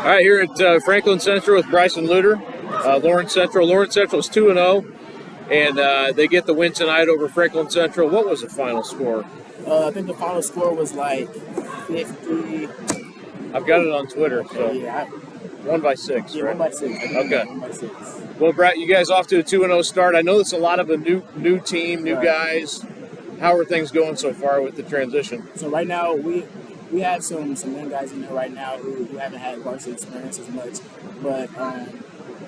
All right, here at Franklin Central with Bryson Luter, Lawrence Central. Lawrence Central is 2-0, and they get the win tonight over Franklin Central. What was the final score? I think the final score was like 50. I've got it on Twitter. So Yeah, 1-6. yeah, right? 1-6. Okay. 1-6. Well, Brett, you guys off to a 2-0 start. I know it's a lot of a new team, new guys. How are things going so far with the transition? So right now we have some young guys in there right now who haven't had varsity experience as much, but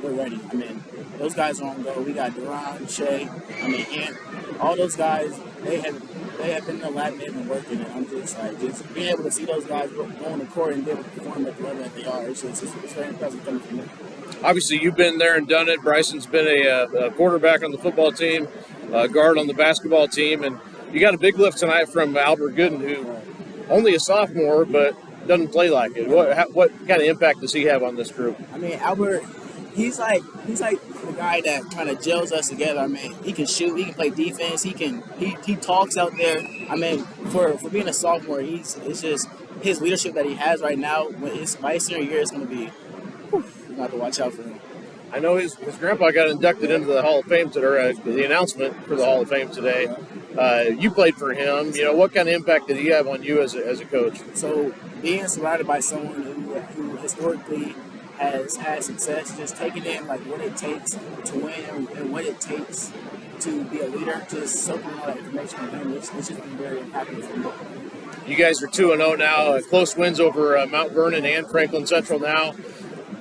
we're ready. I mean, those guys are on go. We got Duran, Shay, and all those guys. They have been in the lab, they've been working, and I'm just being able to see those guys go on the court and be able to perform at the level that they are. It's very impressive coming from them. Obviously, you've been there and done it. Bryson's been a quarterback on the football team, guard on the basketball team, and you got a big lift tonight from Albert Gooden, who only a sophomore, but doesn't play like it. What kind of impact does he have on this group? I mean, Albert, he's like the guy that kind of gels us together. I mean, he can shoot, he can play defense, he talks out there. I mean, for being a sophomore, it's just his leadership that he has right now. By his senior year, it's going to be, you have to watch out for him. I know his grandpa got inducted into the Hall of Fame today, or the announcement for the Hall of Fame today. You played for him. You know, what kind of impact did he have on you as a coach? So being surrounded by someone who historically has had success, just taking in like what it takes to win and what it takes to be a leader, just soaking all that information from him, it's just been very impactful for me. You guys are 2-0 now, close wins over Mount Vernon and Franklin Central now.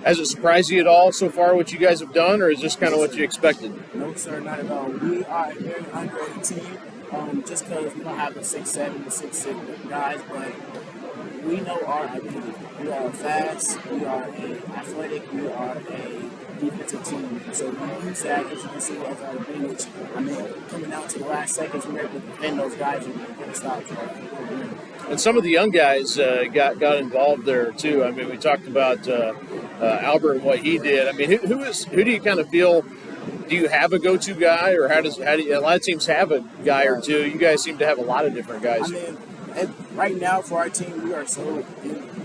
Has it surprised you at all so far what you guys have done, or is this kind of what you expected? No, sir, not at all. We are a very underrated team, just because we don't have the 6'7", the 6'6" guys, but we know our identity. We are fast, we are athletic, we are a defensive team. So we use that, as you can see, as our advantage. I mean, coming down to the last seconds, we're able to defend those guys and get a stop. And some of the young guys got involved there too. I mean, we talked about Albert and what he did. I mean, who do you kind of feel? Do you have a go-to guy, or how do you, a lot of teams have a guy or two? You guys seem to have a lot of different guys. I mean, right now for our team, we are so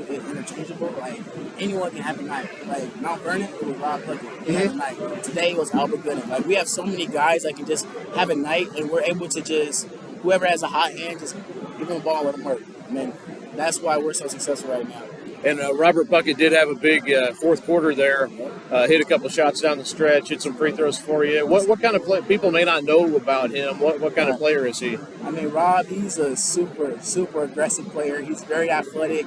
interchangeable. Like anyone can have a night. Like Mount Vernon, it was Rob Pluckett. He had a night. Today it was Albert Gooden. Like we have so many guys that can just have a night, and we're able to just whoever has a hot hand, just give them the ball, let them work. I mean, that's why we're so successful right now. And Robert Puckett did have a big fourth quarter there, hit a couple shots down the stretch, hit some free throws for you. What kind of play? People may not know about him. What kind of player is he? I mean, Rob, he's a super aggressive player. He's very athletic.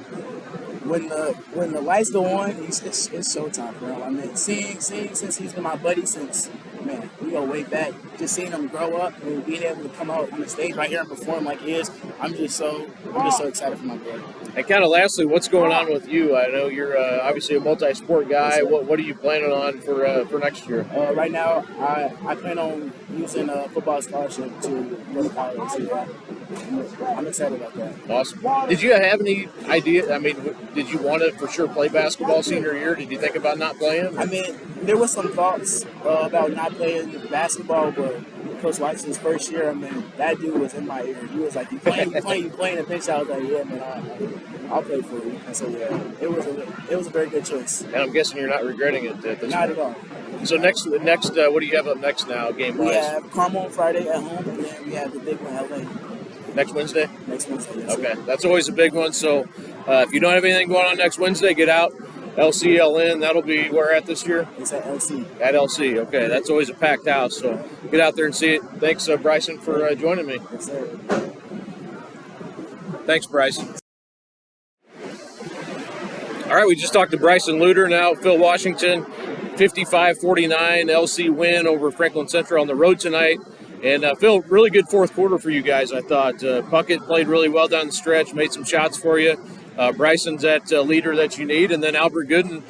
When the lights go on, it's showtime for him. I mean, seeing since he's been my buddy since, man, we go way back. Just seeing him grow up and being able to come out on the stage right here and perform like he is, I'm just so excited for my boy. And kind of lastly, what's going on with you? I know you're obviously a multi-sport guy. Yes, what are you planning on for next year? Right now, I plan on using a football scholarship to go to college. So, I'm excited about that. Awesome. Did you have any idea? I mean, did you want to for sure play basketball senior year? Did you think about not playing? I mean, there was some thoughts about not playing basketball, but Coach White's first year, I mean, that dude was in my ear. He was like, you playing the bench? I was like, yeah, man, I'll play for you. And so, yeah, it was a very good choice. And I'm guessing you're not regretting it at this Not point. at all. So next, what do you have up next now, game-wise? We have Carmel on Friday at home, and then we have the big one, LA. Next Wednesday? Next Wednesday, yes. Okay, that's always a big one. So if you don't have anything going on next Wednesday, get out. LCLN, that'll be where at this year? It's at LC. At LC, okay. That's always a packed house, so get out there and see it. Thanks, Bryson, for joining me. Yes, sir. Thanks, Bryson. All right, we just talked to Bryson Luter, now Phil Washington. 55-49 LC win over Franklin Central on the road tonight. And Phil, really good fourth quarter for you guys, I thought. Puckett played really well down the stretch, made some shots for you. Bryson's that leader that you need. And then Albert Gooden,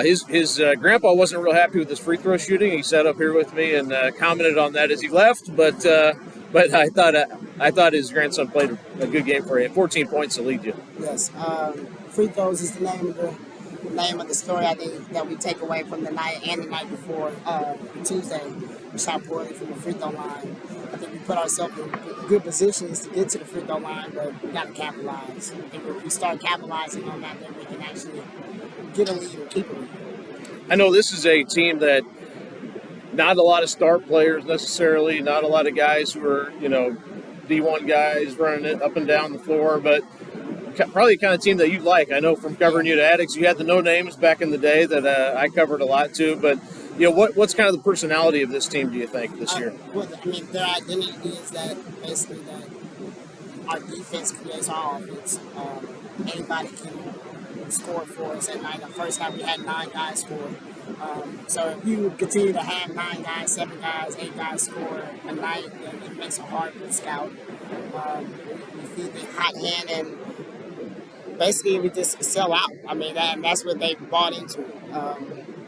his grandpa wasn't real happy with his free throw shooting. He sat up here with me and commented on that as he left. But I thought his grandson played a good game for you. 14 points to lead you. Yes, free throws is the name of the story I think that we take away from the night and the night before Tuesday. We shot poorly from the free throw line. I think we put ourselves in good positions to get to the free throw line, but we got to capitalize. I think if we start capitalizing on that, then we can actually get a lead or keep a lead. I know this is a team that not a lot of star players necessarily, not a lot of guys who are, D1 guys running it up and down the floor, but probably the kind of team that you like. I know from covering you to Addicts, you had the no names back in the day that I covered a lot too, but what's kind of the personality of this team, do you think, this year? Well, I mean, their identity is that basically that our defense creates our offense. Anybody can score for us at night. The first time we had 9 guys score. So if you continue to have 9 guys, 7 guys, 8 guys score a night, then it makes it hard for the scout. We feed the hot hand, and basically we just sell out. I mean, that's what they bought into.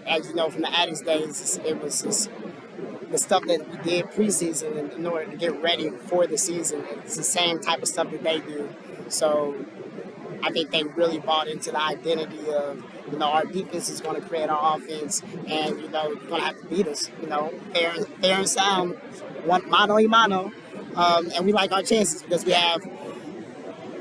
As you know, from the Addicts days, it was just the stuff that we did preseason in order to get ready for the season. It's the same type of stuff that they do. So I think they really bought into the identity of, our defense is going to create our offense, and, you're going to have to beat us, fair and sound, mano y mano. And we like our chances because we have,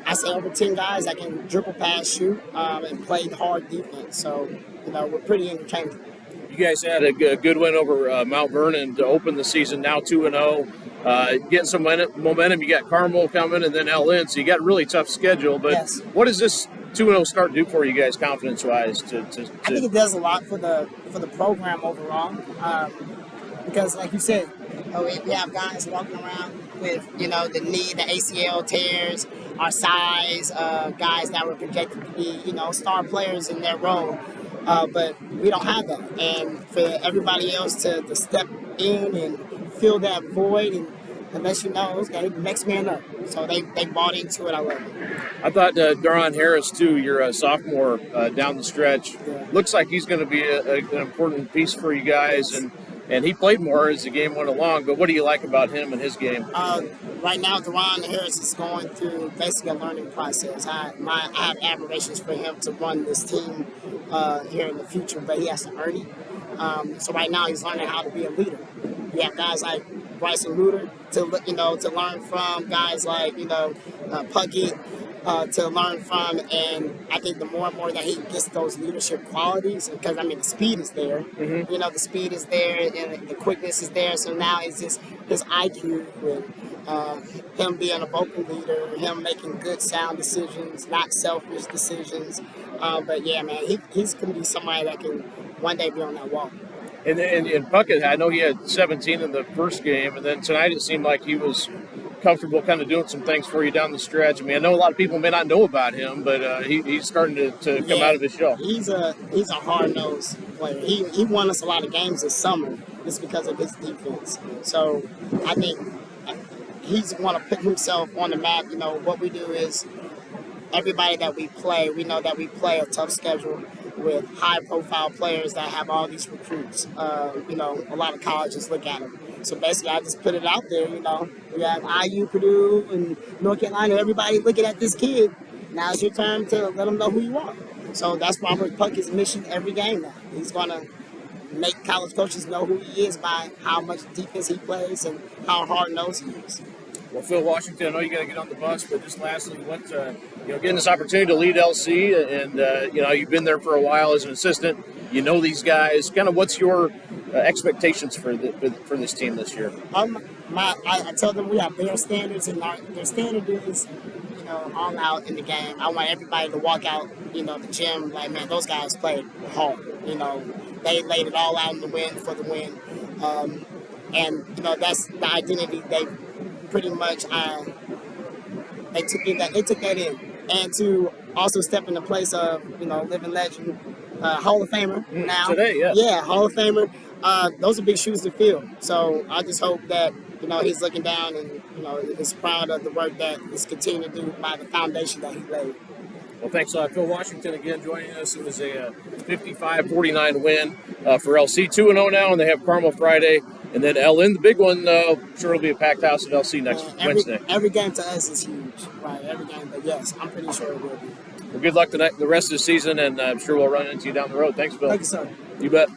I say, over 10 guys that can dribble, pass, shoot, and play hard defense. So, we're pretty interchangeable. You guys had a good win over Mount Vernon to open the season, now 2-0. Getting some momentum. You got Carmel coming and then LN, so you got a really tough schedule. But yes. What does this 2-0 start do for you guys confidence-wise? I think it does a lot for the program overall because, like you said, we have guys walking around with, the knee, the ACL tears, our size, guys that were projected to be, star players in their role. But we don't have that. And for everybody else to step in and fill that void and let you know, okay, next man up. So they bought into it. I love it. I thought Daron Harris, too, your sophomore down the stretch, looks like he's going to be an important piece for you guys. And he played more as the game went along. But what do you like about him and his game? Right now, Daron Harris is going through basically a learning process. I have admirations for him to run this team here in the future, but he has to earn it. So right now, he's learning how to be a leader. You have guys like Bryson Luter to learn from, guys like Puckett to learn from, and I think the more and more that he gets those leadership qualities, because the speed is there, the speed is there and the quickness is there. So now it's just his IQ and him being a vocal leader, him making good sound decisions, not selfish decisions. But yeah, man, he's going to be somebody that can one day be on that wall. And Puckett, I know he had 17 in the first game, and then tonight it seemed like he was comfortable kind of doing some things for you down the stretch. I know a lot of people may not know about him, but he's starting to come out of his shell. He's a hard-nosed player. He won us a lot of games this summer just because of his defense. So I think he's going to put himself on the map. What we do is everybody that we play, we know that we play a tough schedule with high-profile players that have all these recruits. A lot of colleges look at them. So basically, I just put it out there, We have IU, Purdue, and North Carolina. Everybody looking at this kid. Now it's your turn to let them know who you are. So that's Robert Puckett's mission every game now. He's going to make college coaches know who he is by how much defense he plays and how hard-nosed he is. Well, Phil Washington, I know you got to get on the bus, but just lastly, getting this opportunity to lead LC, and you've been there for a while as an assistant. You know these guys. Kind of, what's your expectations for this team this year? I tell them we have their standards, and their standard is, all out in the game. I want everybody to walk out, the gym like, man, those guys played hard. They laid it all out in the win for the win, and that's the identity they pretty much they took that in, and to also step in the place of living legend, Hall of Famer now today, Hall of Famer. Those are big shoes to fill. So I just hope that he's looking down and is proud of the work that is continuing to do by the foundation that he laid. Well, thanks a lot. Phil Washington again joining us. It was a 55-49 win for LC, 2-0 now, and they have Carmel Friday. And then LN, the big one, sure it'll be a packed house at LC next Wednesday. Every game to us is huge, right? Every game, but yes, I'm pretty sure it will be. Well, good luck tonight, the rest of the season, and I'm sure we'll run into you down the road. Thanks, Phil. Thank you, sir. You bet.